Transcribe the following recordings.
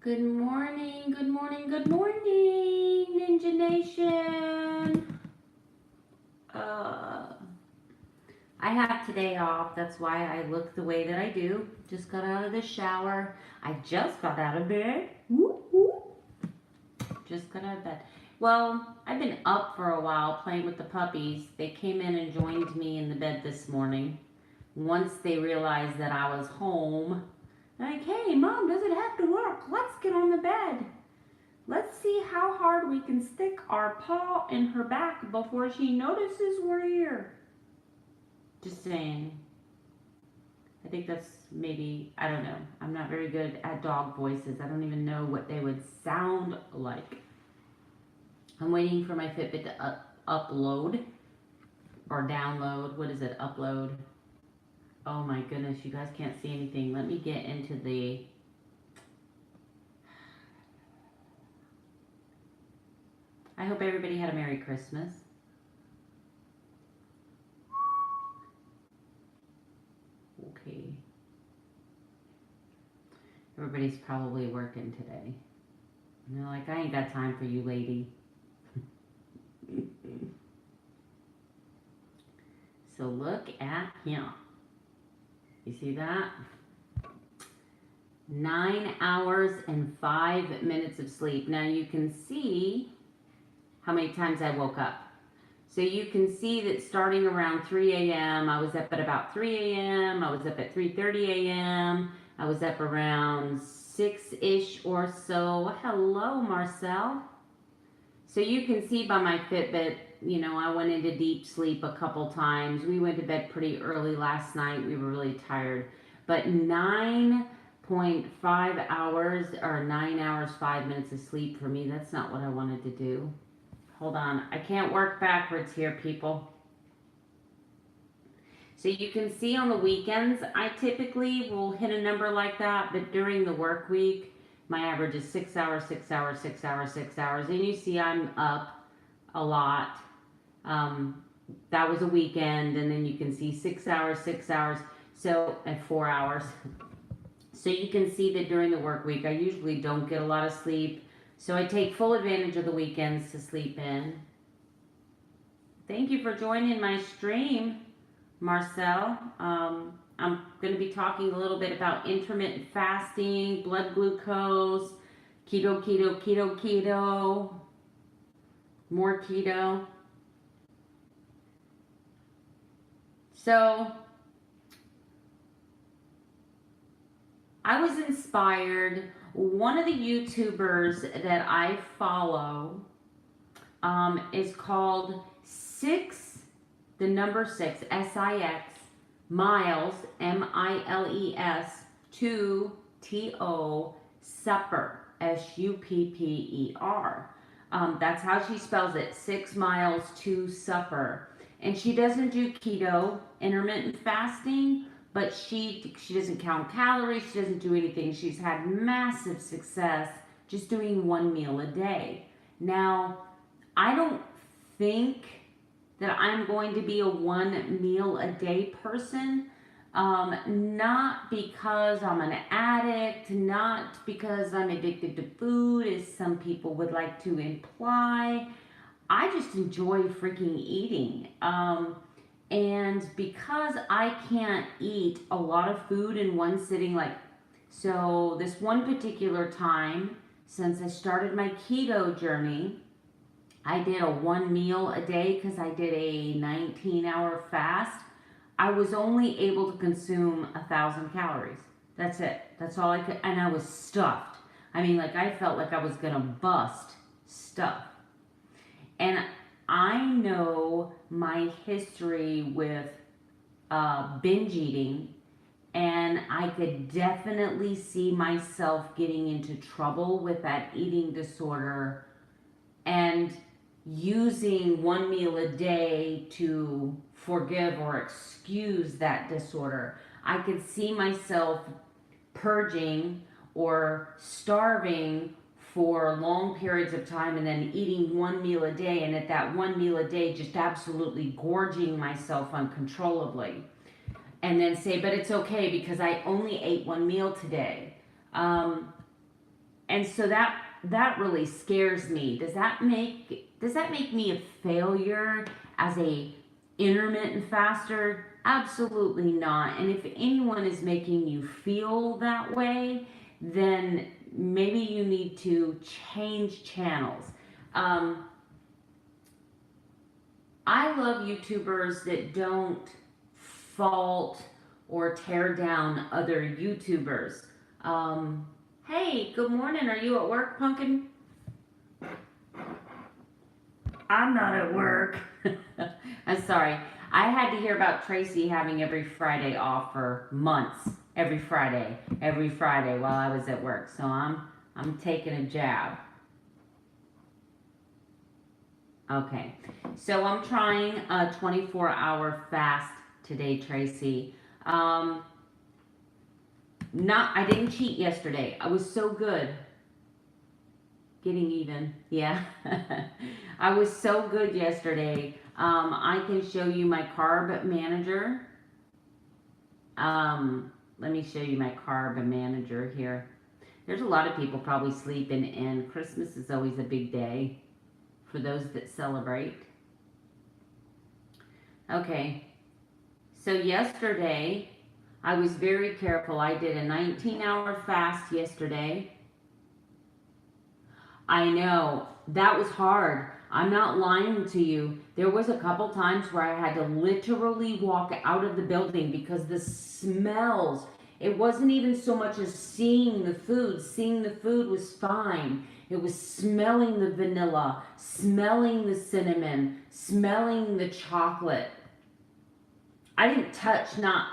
Good morning, good morning, good morning, Ninja Nation. Uh, I have today off. That's why I look the way that I do. Just got out of the shower. I just got out of bed. Whoop, whoop. Just got out of bed. Well, I've been up for a while playing with the puppies. They came in and joined me in the bed this morning. Once they realized that I was home, like, hey, Mom doesn't have to work. Let's get on the bed. Let's see how hard we can stick our paw in her back before she notices we're here. Just saying. I think that's maybe, I don't know. I'm not very good at dog voices. I don't even know what they would sound like. I'm waiting for my Fitbit to upload or download. What is it? Upload. Oh my goodness, you guys can't see anything. Let me get into the... I hope everybody had a Merry Christmas. Okay. Everybody's probably working today. And they're like, I ain't got time for you, lady. So look at him. You see that? 9 hours and 5 minutes of sleep. Now you can see how many times I woke up. So you can see that starting around 3 a.m., I was up at about 3 a.m., I was up at 3:30 a.m., I was up around 6-ish or so. Hello, Marcel. So you can see by my Fitbit, you know, I went into deep sleep a couple times. We went to bed pretty early last night. We were really tired. But 9.5 hours or 9 hours, 5 minutes of sleep for me, that's not what I wanted to do. Hold on. I can't work backwards here, people. So you can see on the weekends, I typically will hit a number like that, but during the work week, my average is 6 hours, 6 hours, 6 hours, 6 hours. And you see I'm up a lot. That was a weekend, and then you can see 6 hours, 6 hours, so at 4 hours. So you can see that during the work week, I usually don't get a lot of sleep. So I take full advantage of the weekends to sleep in. Thank you for joining my stream, Marcel. I'm going to be talking a little bit about intermittent fasting, blood glucose, keto, keto, keto, keto, more keto. So I was inspired. One of the YouTubers that I follow is called 6, the number 6, S-I-X, Miles, M-I-L-E-S, 2-T-O, Supper, S-U-P-P-E-R. That's how she spells it, 6 miles to supper. And she doesn't do keto, intermittent fasting, but she doesn't count calories, she doesn't do anything. She's had massive success just doing one meal a day. Now, I don't think that I'm going to be a one meal a day person. Not because I'm an addict, not because I'm addicted to food, as some people would like to imply. I just enjoy freaking eating. And because I can't eat a lot of food in one sitting, like, so this one particular time, since I started my keto journey, I did a one meal a day because I did a 19-hour fast. I was only able to consume 1,000 calories. That's it. That's all I could, and I was stuffed. I mean, like, I felt like I was gonna bust stuff. And I know my history with binge eating, and I could definitely see myself getting into trouble with that eating disorder and using one meal a day to forgive or excuse that disorder. I could see myself purging or starving for long periods of time and then eating one meal a day, and at that one meal a day just absolutely gorging myself uncontrollably, and then say, but it's okay because I only ate one meal today. And so that really scares me. Does that make me a failure as a intermittent faster? Absolutely not. And if anyone is making you feel that way, then maybe you need to change channels. Um, I love YouTubers that don't fault or tear down other YouTubers. Hey, good morning. Are you at work, Pumpkin? I'm not at work. I'm sorry. I had to hear about Tracy having every Friday off for months. Every Friday while I was at work. So I'm taking a jab. Okay. So I'm trying a 24-hour fast today, Tracy. Um, not I didn't cheat yesterday. I was so good. Getting even. Yeah. I was so good yesterday. I can show you my carb manager. Let me show you my carb manager here. There's a lot of people probably sleeping, and Christmas is always a big day for those that celebrate. Okay. So yesterday, I was very careful. I did a 19-hour fast yesterday. I know that was hard. I'm not lying to you. There was a couple times where I had to literally walk out of the building because the smells, it wasn't even so much as seeing the food. Seeing the food was fine. It was smelling the vanilla, smelling the cinnamon, smelling the chocolate. I didn't touch, not.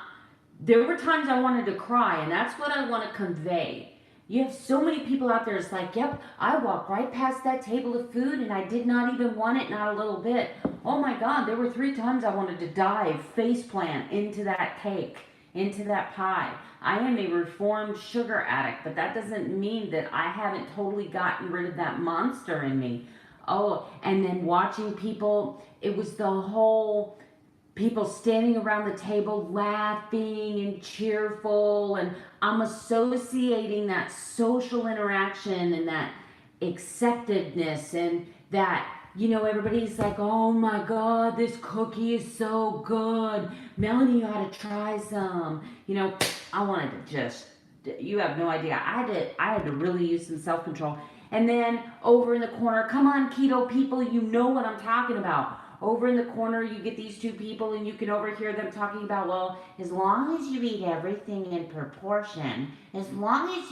There were times I wanted to cry, and that's what I want to convey. You have so many people out there, it's like, yep, I walked right past that table of food and I did not even want it, not a little bit. Oh my God, there were 3 times I wanted to dive, face plant into that cake, into that pie. I am a reformed sugar addict, but that doesn't mean that I haven't totally gotten rid of that monster in me. Oh, and then watching people, it was the whole people standing around the table laughing and cheerful, and I'm associating that social interaction and that acceptedness, and that everybody's like, oh my God, this cookie is so good, Melanie, you ought to try some. I wanted to just, you have no idea, I had to really use some self-control. And then over in the corner, come on, keto people, you know what I'm talking about. Over in the corner, you get these 2 people, and you can overhear them talking about, well, as long as you eat everything in proportion, as long as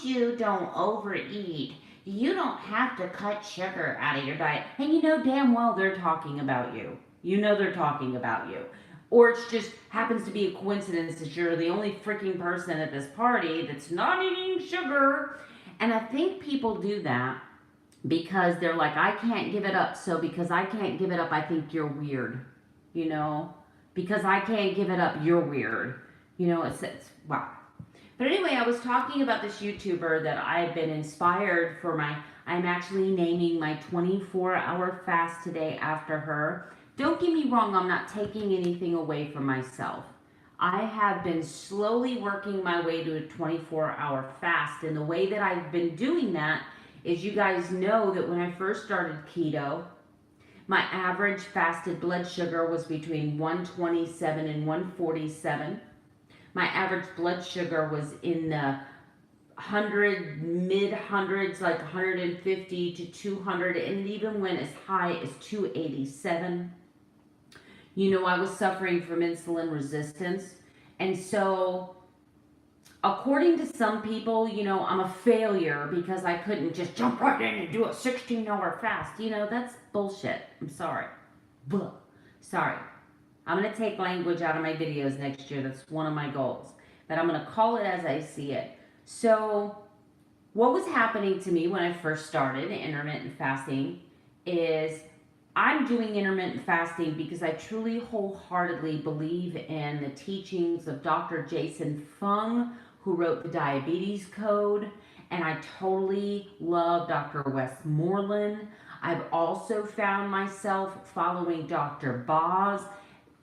you don't overeat, you don't have to cut sugar out of your diet. And you know damn well they're talking about you. You know they're talking about you. Or it just happens to be a coincidence that you're the only freaking person at this party that's not eating sugar. And I think people do that because they're like, I can't give it up. So because I can't give it up, I think you're weird. Because I can't give it up, you're weird. It's wow. But anyway, I was talking about this YouTuber that I've been inspired for I'm actually naming my 24-hour fast today after her. Don't get me wrong, I'm not taking anything away from myself. I have been slowly working my way to a 24-hour fast. And the way that I've been doing that is, you guys know that when I first started keto, my average fasted blood sugar was between 127 and 147. My average blood sugar was in the mid hundreds, like 150 to 200, and it even went as high as 287. I was suffering from insulin resistance. And so, according to some people, I'm a failure because I couldn't just jump right in and do a 16-hour fast. That's bullshit. I'm sorry. Blah. Sorry. I'm going to take language out of my videos next year. That's one of my goals. But I'm going to call it as I see it. So, what was happening to me when I first started intermittent fasting is, I'm doing intermittent fasting because I truly wholeheartedly believe in the teachings of Dr. Jason Fung, who wrote the Diabetes Code, and I totally love Dr. Westmoreland. I've also found myself following Dr. Boz.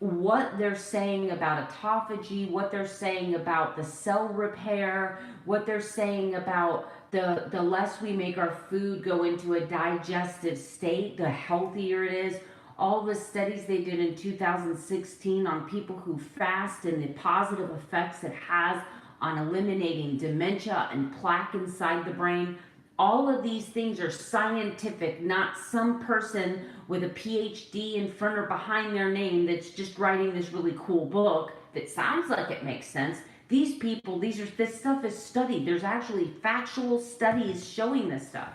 what they're saying about autophagy, what they're saying about the cell repair, what they're saying about the less we make our food go into a digestive state, the healthier it is. All the studies they did in 2016 on people who fast and the positive effects it has on eliminating dementia and plaque inside the brain. All of these things are scientific, not some person with a PhD in front or behind their name that's just writing this really cool book that sounds like it makes sense. These people, this stuff is studied. There's actually factual studies showing this stuff.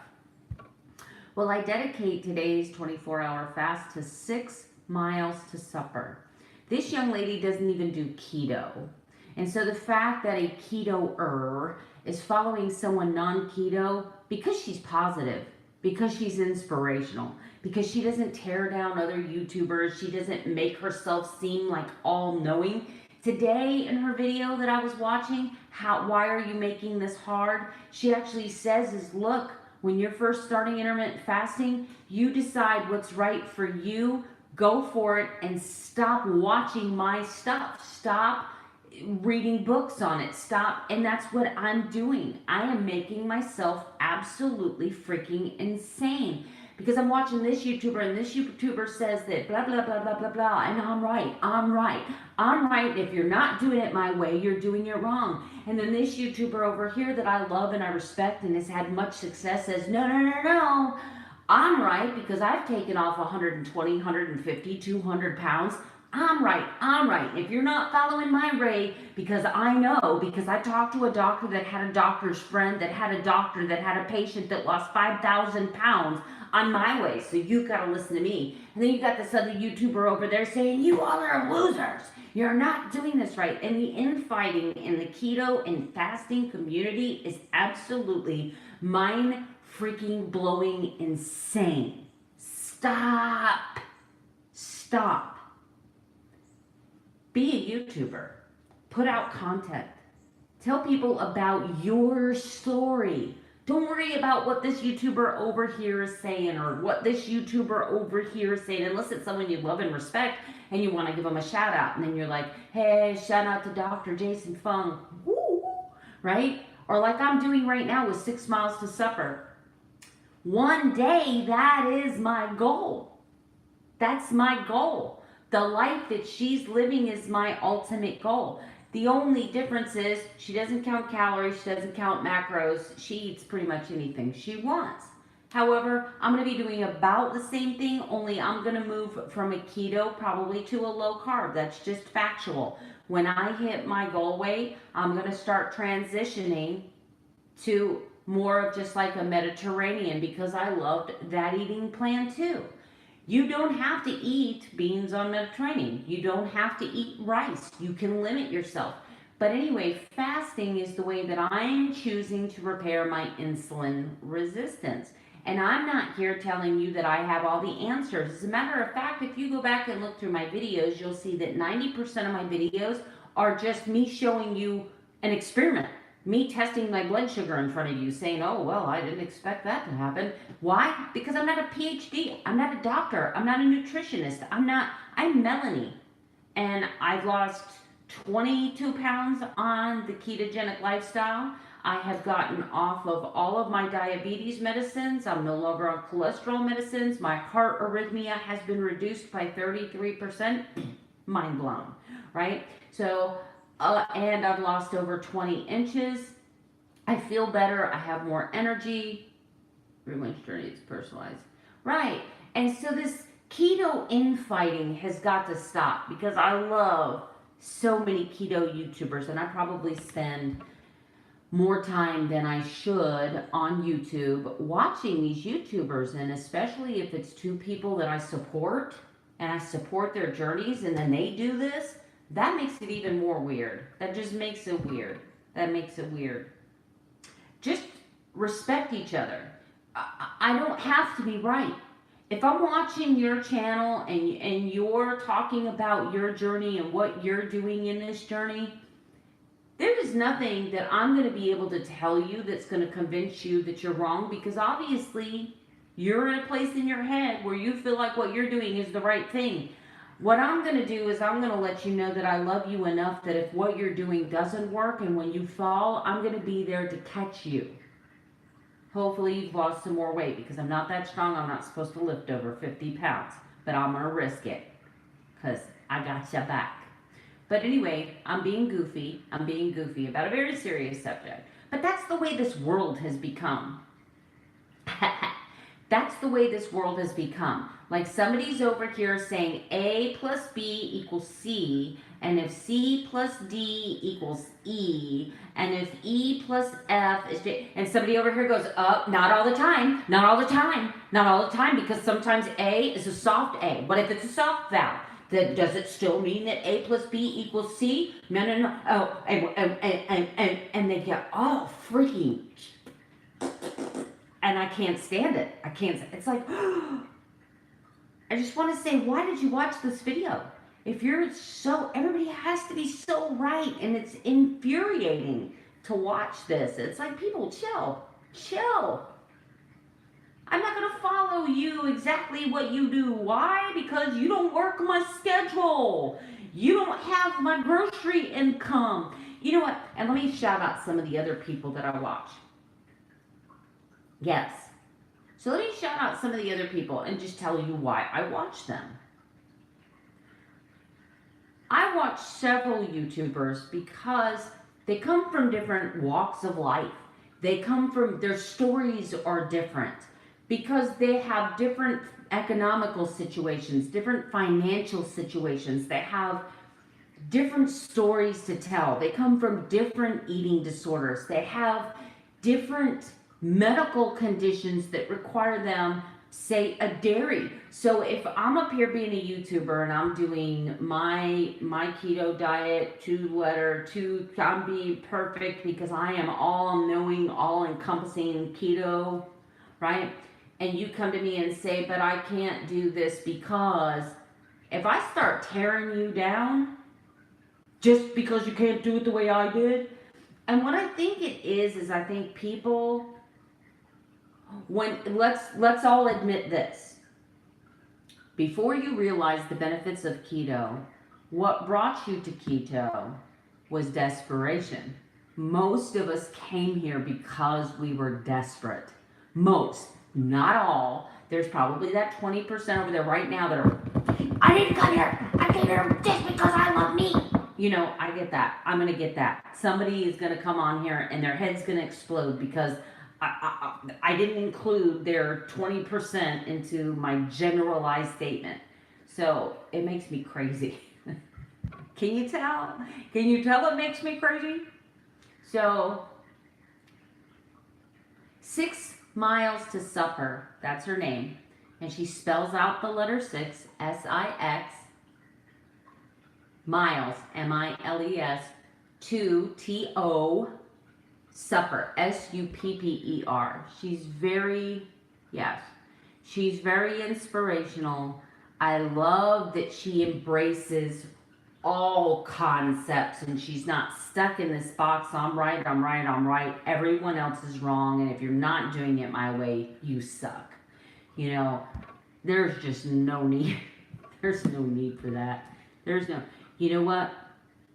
Well, I dedicate today's 24-hour fast to 6 miles to supper. This young lady doesn't even do keto. And so the fact that a keto-er is following someone non-keto because she's positive, because she's inspirational, because she doesn't tear down other YouTubers, she doesn't make herself seem like all-knowing. Today in her video that I was watching, why are you making this hard? She actually says is, look, when you're first starting intermittent fasting, you decide what's right for you, go for it, and stop watching my stuff. Stop reading books on it. Stop. And that's what I'm doing. I am making myself absolutely freaking insane because I'm watching this YouTuber and this YouTuber says that blah, blah, blah, blah, blah, blah. And I'm right. I'm right. I'm right. If you're not doing it my way, you're doing it wrong. And then this YouTuber over here that I love and I respect and has had much success says, no, no, no, no. I'm right because I've taken off 120, 150, 200 pounds. I'm right. I'm right. If you're not following my way, because I know, because I talked to a doctor that had a doctor's friend that had a doctor that had a patient that lost 5,000 pounds on my way. So you got to listen to me. And then you got this other YouTuber over there saying, you all are losers. You're not doing this right. And the infighting in the keto and fasting community is absolutely mind freaking blowing insane. Stop. Stop. Be a YouTuber. Put out content. Tell people about your story. Don't worry about what this YouTuber over here is saying or what this YouTuber over here is saying. Unless it's someone you love and respect and you want to give them a shout out. And then you're like, hey, shout out to Dr. Jason Fung. Woo! Right? Or like I'm doing right now with 6 miles to supper. One day, that is my goal. That's my goal. The life that she's living is my ultimate goal. The only difference is she doesn't count calories, she doesn't count macros, she eats pretty much anything she wants. However, I'm going to be doing about the same thing, only I'm going to move from a keto probably to a low carb. That's just factual. When I hit my goal weight, I'm going to start transitioning to more of just like a Mediterranean because I loved that eating plan too. You don't have to eat beans on Mediterranean. You don't have to eat rice. You can limit yourself. But anyway, fasting is the way that I'm choosing to repair my insulin resistance. And I'm not here telling you that I have all the answers. As a matter of fact, if you go back and look through my videos, you'll see that 90% of my videos are just me showing you an experiment. Me testing my blood sugar in front of you, saying, oh, well, I didn't expect that to happen. Why? Because I'm not a PhD. I'm not a doctor. I'm not a nutritionist. I'm Melanie. And I've lost 22 pounds on the ketogenic lifestyle. I have gotten off of all of my diabetes medicines. I'm no longer on cholesterol medicines. My heart arrhythmia has been reduced by 33%. Mind blown, right? So, and I've lost over 20 inches. I feel better. I have more energy. Everyone's journey is personalized. Right. And so this keto infighting has got to stop because I love so many keto YouTubers and I probably spend more time than I should on YouTube watching these YouTubers, and especially if it's two people that I support and I support their journeys and then they do this, that makes it even more weird. That just makes it weird. That makes it weird. Just respect each other. I don't have to be right. If I'm watching your channel and you're talking about your journey and what you're doing in this journey, there is nothing that I'm going to be able to tell you that's going to convince you that you're wrong, because obviously you're in a place in your head where you feel like what you're doing is the right thing. What I'm going to do is I'm going to let you know that I love you enough that if what you're doing doesn't work and when you fall, I'm going to be there to catch you. Hopefully you've lost some more weight because I'm not that strong. I'm not supposed to lift over 50 pounds, but I'm going to risk it because I got your back. But anyway, I'm being goofy. I'm being goofy about a very serious subject. But that's the way this world has become. That's the way this world has become. Like somebody's over here saying A plus B equals C, and if C plus D equals E, and if E plus F is J, and somebody over here goes, not all the time, not all the time, not all the time, because sometimes A is a soft A. What if it's a soft vowel? Does it still mean that A plus B equals C? No, no, no. Oh, and they get all freaking, and I can't stand it. I can't. It's like, I just want to say, why did you watch this video? If you're so, everybody has to be so right, and it's infuriating to watch this. It's like, people, chill. I'm not going to follow you exactly what you do. Why? Because you don't work my schedule. You don't have my grocery income. You know what? And let me shout out some of the other people that I watch. Yes. So let me shout out some of the other people and just tell you why I watch them. I watch several YouTubers because they come from different walks of life. Their stories are different because they have different economical situations, different financial situations. They have different stories to tell. They come from different eating disorders. They have different medical conditions that require them, say, a dairy. So if I'm up here being a YouTuber and I'm doing my keto diet I'm being perfect because I am all knowing, all encompassing keto, right? And you come to me and say, but I can't do this because, if I start tearing you down just because you can't do it the way I did, and what I think it is I think people, let's all admit this. Before you realize the benefits of keto, what brought you to keto was desperation. Most of us came here because we were desperate. Most, not all. There's probably that 20% over there right now that are, I didn't come here. I came here just because I love meat. You know, I get that. I'm going to get that. Somebody is going to come on here and their head's going to explode because I didn't include their 20% into my generalized statement. So it makes me crazy. Can you tell? Can you tell it makes me crazy? So 6 miles to supper, that's her name. And she spells out the letter 6, S-I-X, miles, M-I-L-E-S, to T-O, supper, S-U-P-P-E-R. She's very inspirational. I love that she embraces all concepts and she's not stuck in this box. I'm right. Everyone else is wrong. And if you're not doing it my way, you suck. You know, there's just no need. There's no need for that. You know what?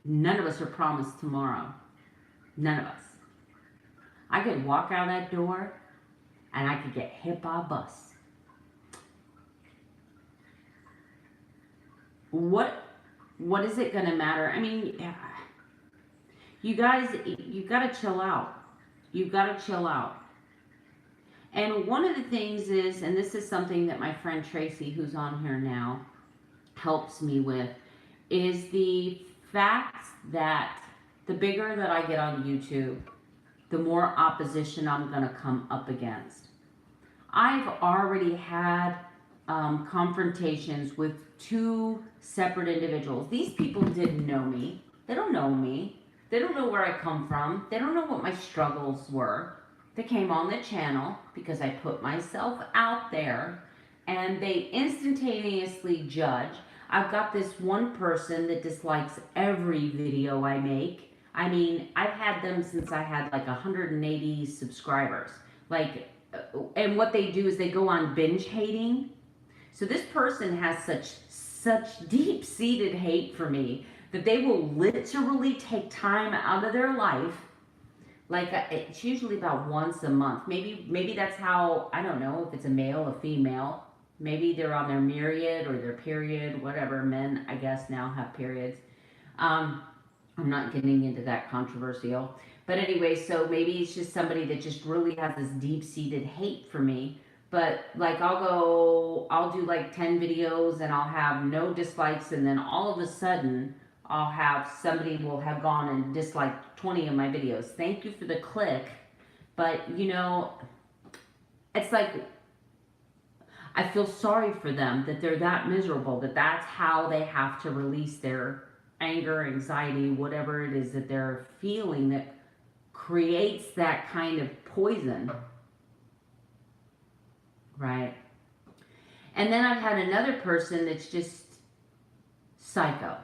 None of us are promised tomorrow. None of us. I could walk out that door and I could get hit by a bus. What is it going to matter? I mean, you guys, you got to chill out. You've got to chill out. And one of the things is, and this is something that my friend Tracy, who's on here now, helps me with, is the fact that the bigger that I get on YouTube, the more opposition I'm going to come up against. I've already had confrontations with 2 separate individuals. These people didn't know me. They don't know me. They don't know where I come from. They don't know what my struggles were. They came on the channel because I put myself out there and they instantaneously judge. I've got this one person that dislikes every video I make. I mean, I've had them since I had like 180 subscribers. And what they do is they go on binge hating. So this person has such such deep-seated hate for me that they will literally take time out of their life. Like it's usually about once a month. Maybe that's how, I don't know if it's a male or female. Maybe they're on their myriad or their period, whatever. Men, I guess, now have periods. I'm not getting into that controversial. But anyway, so maybe it's just somebody that just really has this deep-seated hate for me. But like I'll do like 10 videos and I'll have no dislikes, and then all of a sudden I'll have somebody will have gone and disliked 20 of my videos. Thank you for the click. But you know, it's like I feel sorry for them that they're that miserable, that that's how they have to release their anger, anxiety, whatever it is that they're feeling that creates that kind of poison. Right? And then I've had another person that's just psycho,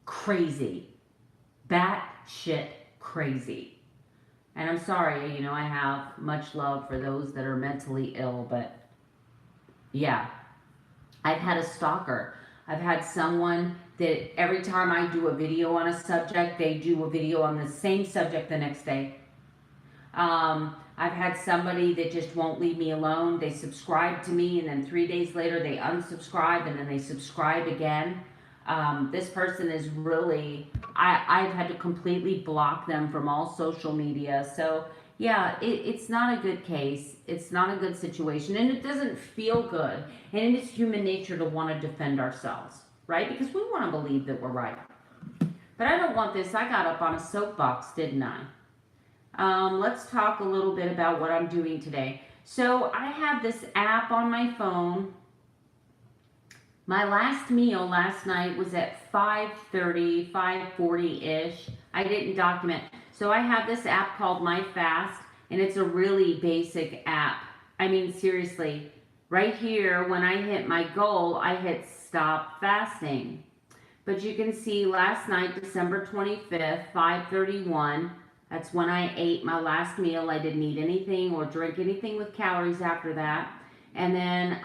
crazy, batshit crazy. And I'm sorry, you know, I have much love for those that are mentally ill, but yeah, I've had a stalker. I've had someone that every time I do a video on a subject, they do a video on the same subject the next day. I've had somebody that just won't leave me alone. They subscribe to me, and then 3 days later they unsubscribe, and then they subscribe again. This person is really, I've had to completely block them from all social media. So yeah, it's not a good case. It's not a good situation, and it doesn't feel good. And it is human nature to want to defend ourselves, right? Because we want to believe that we're right. But I don't want this. I got up on a soapbox, didn't I? Let's talk a little bit about what I'm doing today. So I have this app on my phone. My last meal last night was at 5:30, 5:40-ish. I didn't document. So I have this app called My Fast, and it's a really basic app. I mean, seriously, right here, when I hit my goal, I hit stop fasting. But you can see last night, December 25th, 5:31, that's when I ate my last meal. I didn't eat anything or drink anything with calories after that. And then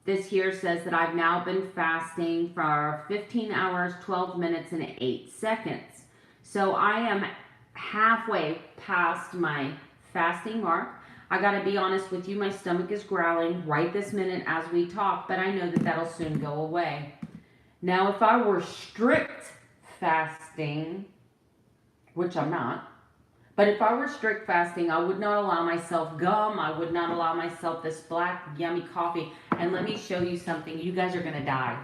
this here says that I've now been fasting for 15 hours, 12 minutes, and 8 seconds. So I am halfway past my fasting mark. I gotta be honest with you, my stomach is growling right this minute as we talk, but I know that that'll soon go away. Now, if I were strict fasting, which I'm not, but if I were strict fasting, I would not allow myself gum. I would not allow myself this black, yummy coffee. And let me show you something. You guys are going to die.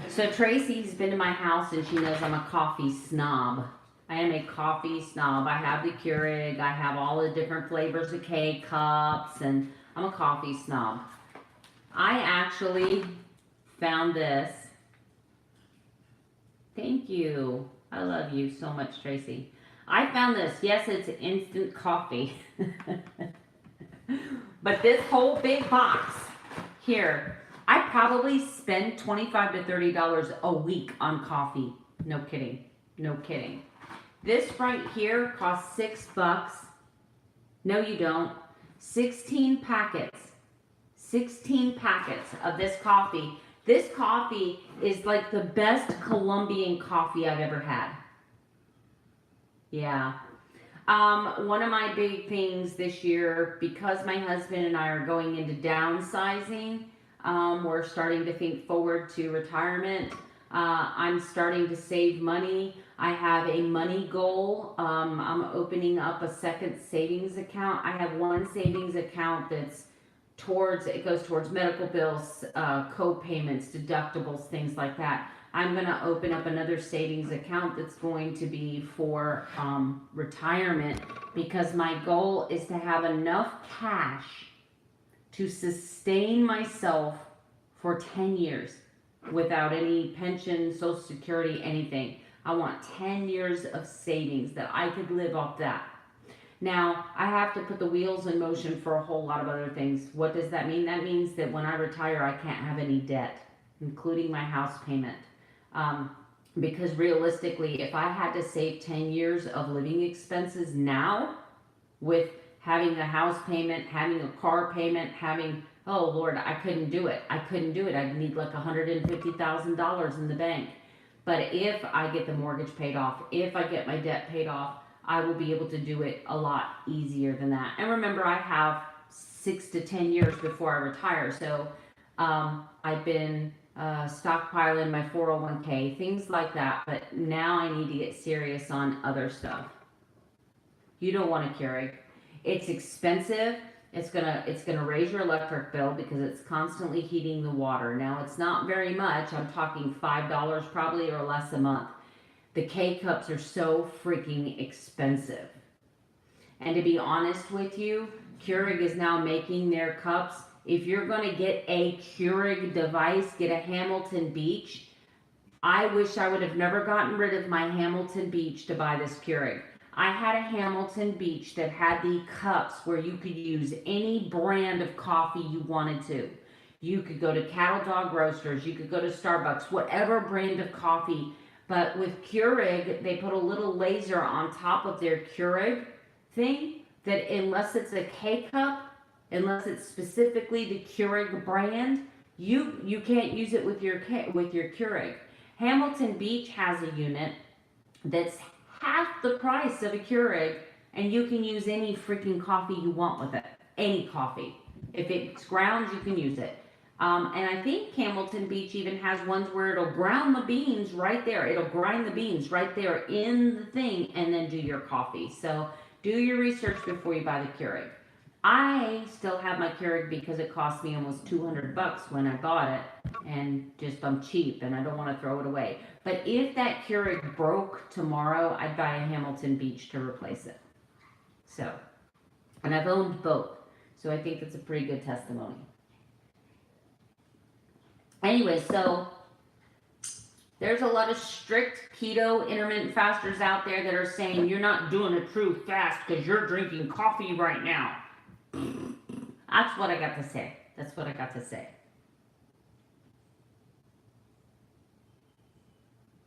So Tracy's been to my house and she knows I'm a coffee snob. I am a coffee snob. I have the Keurig. I have all the different flavors of K-Cups, and I'm a coffee snob. I actually found this. Thank you. I love you so much, Tracy. I found this. Yes, it's instant coffee. But this whole big box here, I probably spend $25 to $30 a week on coffee. No kidding. No kidding. This right here costs $6. No, you don't. 16 packets. 16 packets of this coffee. This coffee is like the best Colombian coffee I've ever had. Yeah. One of my big things this year, because my husband and I are going into downsizing, we're starting to think forward to retirement. I'm starting to save money. I have a money goal. I'm opening up a second savings account. I have one savings account that's it goes towards medical bills, co-payments, deductibles, things like that. I'm going to open up another savings account that's going to be for retirement, because my goal is to have enough cash to sustain myself for 10 years without any pension, Social Security, anything. I want 10 years of savings that I could live off that. Now, I have to put the wheels in motion for a whole lot of other things. What does that mean? That means that when I retire, I can't have any debt, including my house payment. because realistically, if I had to save 10 years of living expenses now with having a house payment, having a car payment, having, oh Lord, I couldn't do it. I couldn't do it. I'd need like $150,000 in the bank. But if I get the mortgage paid off, if I get my debt paid off, I will be able to do it a lot easier than that. And remember, I have 6 to 10 years before I retire. So I've been stockpiling my 401k, things like that. But now I need to get serious on other stuff. You don't want a Keurig. It's expensive. It's gonna raise your electric bill because it's constantly heating the water. Now it's not very much. I'm talking $5 probably or less a month. The K cups are so freaking expensive. And to be honest with you, Keurig is now making their cups. If you're going to get a Keurig device, get a Hamilton Beach. I wish I would have never gotten rid of my Hamilton Beach to buy this Keurig. I had a Hamilton Beach that had the cups where you could use any brand of coffee you wanted to. You could go to Cattle Dog Roasters, you could go to Starbucks, whatever brand of coffee. But with Keurig, they put a little laser on top of their Keurig thing that unless it's a K cup, unless it's specifically the Keurig brand, you can't use it with your Keurig. Hamilton Beach has a unit that's half the price of a Keurig, and you can use any freaking coffee you want with it. Any coffee. If it's ground, you can use it. And I think Hamilton Beach even has ones where it'll ground the beans right there. It'll grind the beans right there in the thing and then do your coffee. So do your research before you buy the Keurig. I still have my Keurig because it cost me almost $200 when I bought it, and just I'm cheap and I don't want to throw it away. But if that Keurig broke tomorrow, I'd buy a Hamilton Beach to replace it. So, and I've owned both, so I think it's a pretty good testimony. Anyway, so there's a lot of strict keto intermittent fasters out there that are saying you're not doing a true fast because you're drinking coffee right now. That's what I got to say. That's what I got to say.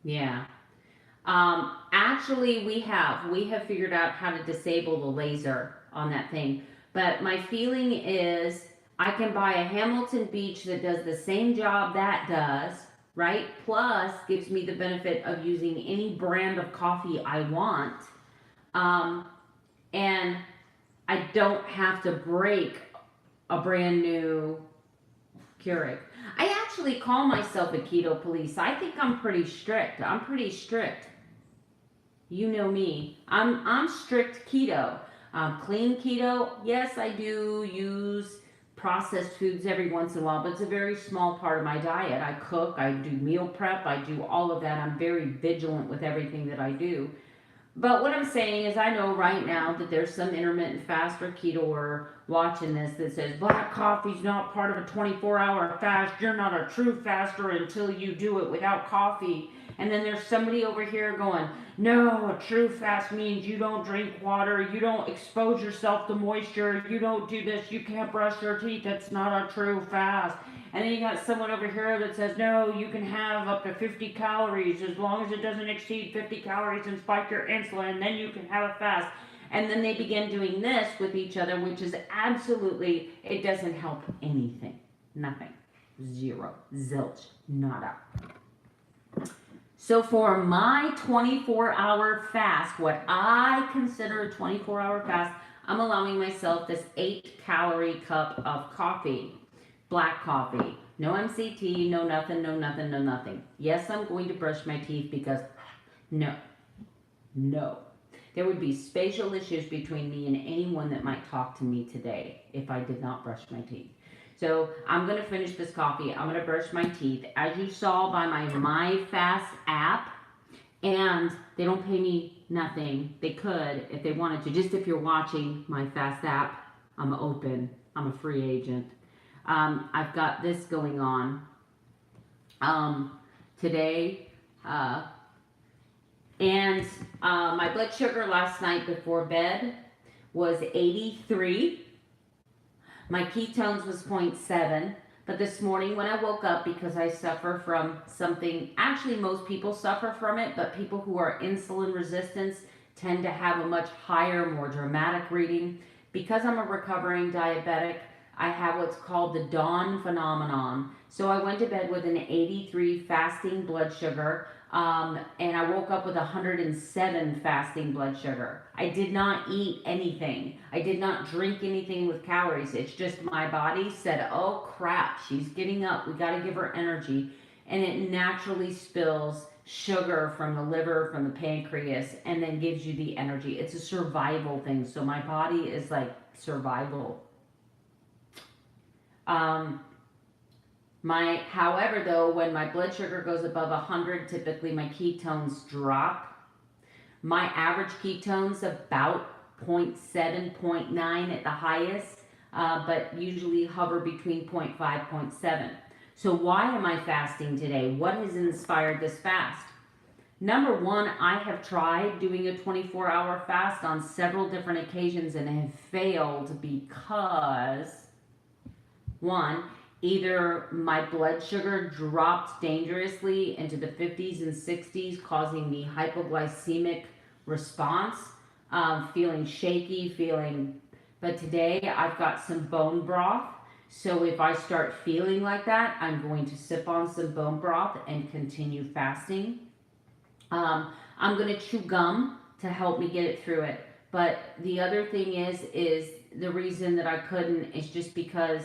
Yeah. Actually, we have figured out how to disable the laser on that thing. But my feeling is I can buy a Hamilton Beach that does the same job that does, right? Plus gives me the benefit of using any brand of coffee I want. And I don't have to break a brand new Keurig. I actually call myself a keto police. I think I'm pretty strict. I'm pretty strict. You know me. I'm strict keto. Clean keto. Yes, I do use processed foods every once in a while, but it's a very small part of my diet. I cook, I do meal prep, I do all of that. I'm very vigilant with everything that I do. But what I'm saying is I know right now that there's some intermittent fast or ketoer watching this that says black coffee's not part of a 24-hour fast. You're not a true faster until you do it without coffee. And then there's somebody over here going, no, a true fast means you don't drink water, you don't expose yourself to moisture, you don't do this, you can't brush your teeth. That's not a true fast. And then you got someone over here that says, no, you can have up to 50 calories as long as it doesn't exceed 50 calories and spike your insulin, then you can have a fast. And then they begin doing this with each other, which is absolutely, it doesn't help anything. Nothing. Zero. Zilch. Nada. So for my 24-hour fast, what I consider a 24-hour fast, I'm allowing myself this 8-calorie cup of coffee. Black coffee. No MCT, no nothing, no nothing, no nothing. Yes, I'm going to brush my teeth because no. There would be spatial issues between me and anyone that might talk to me today if I did not brush my teeth. So I'm going to finish this coffee. I'm going to brush my teeth. As you saw by my MyFast app, and they don't pay me nothing. They could if they wanted to. Just if you're watching MyFast app, I'm open. I'm a free agent. I've got this going on today. And my blood sugar last night before bed was 83. My ketones was 0.7. But this morning when I woke up, because I suffer from something, actually most people suffer from it, but people who are insulin resistant tend to have a much higher, more dramatic reading. Because I'm a recovering diabetic, I have what's called the dawn phenomenon. So I went to bed with an 83 fasting blood sugar, and I woke up with 107 fasting blood sugar. I did not eat anything. I did not drink anything with calories. It's just my body said, oh crap, she's getting up. We got to give her energy. And it naturally spills sugar from the liver, from the pancreas, and then gives you the energy. It's a survival thing. So my body is like survival. However, though, when my blood sugar goes above 100, typically my ketones drop. My average ketones about 0.7, 0.9 at the highest, but usually hover between 0.5, 0.7. So why am I fasting today? What has inspired this fast? Number one, I have tried doing a 24-hour fast on several different occasions and have failed because, one, either my blood sugar dropped dangerously into the 50s and 60s, causing the hypoglycemic response, feeling shaky, but today I've got some bone broth. So if I start feeling like that, I'm going to sip on some bone broth and continue fasting. I'm going to chew gum to help me get it through it. But the other thing is the reason that I couldn't is just because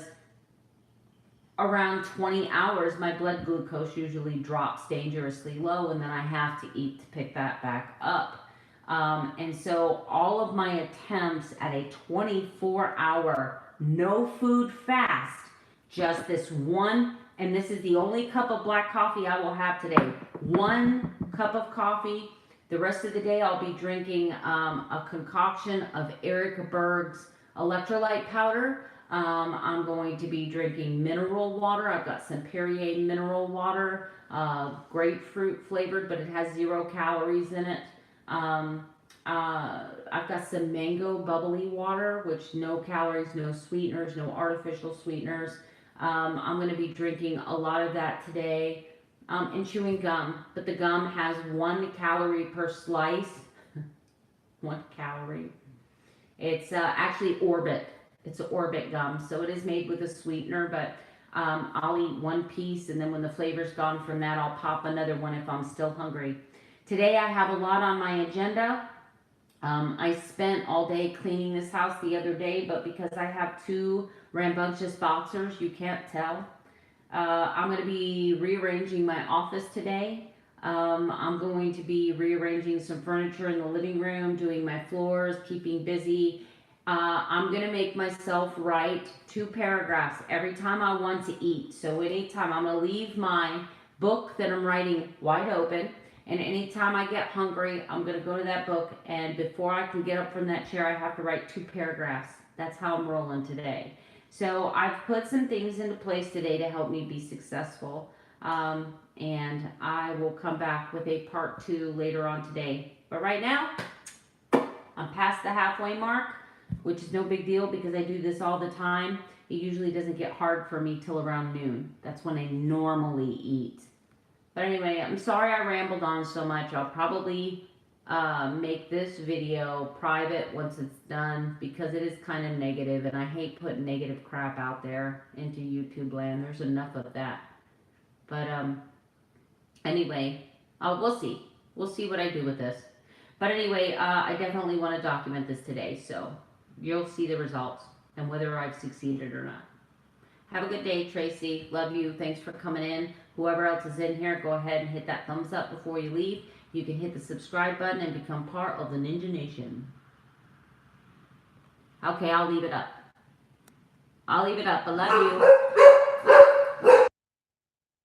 around 20 hours, my blood glucose usually drops dangerously low, and then I have to eat to pick that back up. And so all of my attempts at a 24-hour no food fast, just this one, and this is the only cup of black coffee I will have today. One cup of coffee. The rest of the day I'll be drinking a concoction of Eric Berg's electrolyte powder. I'm going to be drinking mineral water. I've got some Perrier mineral water, grapefruit flavored, but it has 0 calories in it. I've got some mango bubbly water, which no calories, no sweeteners, no artificial sweeteners. I'm going to be drinking a lot of that today, and chewing gum. But the gum has 1 calorie per slice. 1 calorie. It's actually Orbit. It's an Orbit gum, so it is made with a sweetener, but I'll eat 1 piece, and then when the flavor's gone from that, I'll pop another one if I'm still hungry. Today I have a lot on my agenda. I spent all day cleaning this house the other day, but because I have 2 rambunctious boxers, you can't tell. I'm going to be rearranging my office today. I'm going to be rearranging some furniture in the living room, doing my floors, keeping busy. I'm going to make myself write 2 paragraphs every time I want to eat. So anytime I'm going to leave my book that I'm writing wide open, and anytime I get hungry, I'm going to go to that book, and before I can get up from that chair, I have to write 2 paragraphs. That's how I'm rolling today. So I've put some things into place today to help me be successful, and I will come back with a part 2 later on today. But right now, I'm past the halfway mark, which is no big deal because I do this all the time. It usually doesn't get hard for me till around noon. That's when I normally eat. But anyway, I'm sorry I rambled on so much. I'll probably make this video private once it's done because it is kind of negative, and I hate putting negative crap out there into YouTube land. There's enough of that. But anyway, we'll see. We'll see what I do with this. But anyway, I definitely want to document this today, so you'll see the results and whether I've succeeded or not. Have a good day, Tracy. Love you. Thanks for coming in. Whoever else is in here, go ahead and hit that thumbs up before you leave. You can hit the subscribe button and become part of the Ninja Nation. Okay, I'll leave it up. I love you.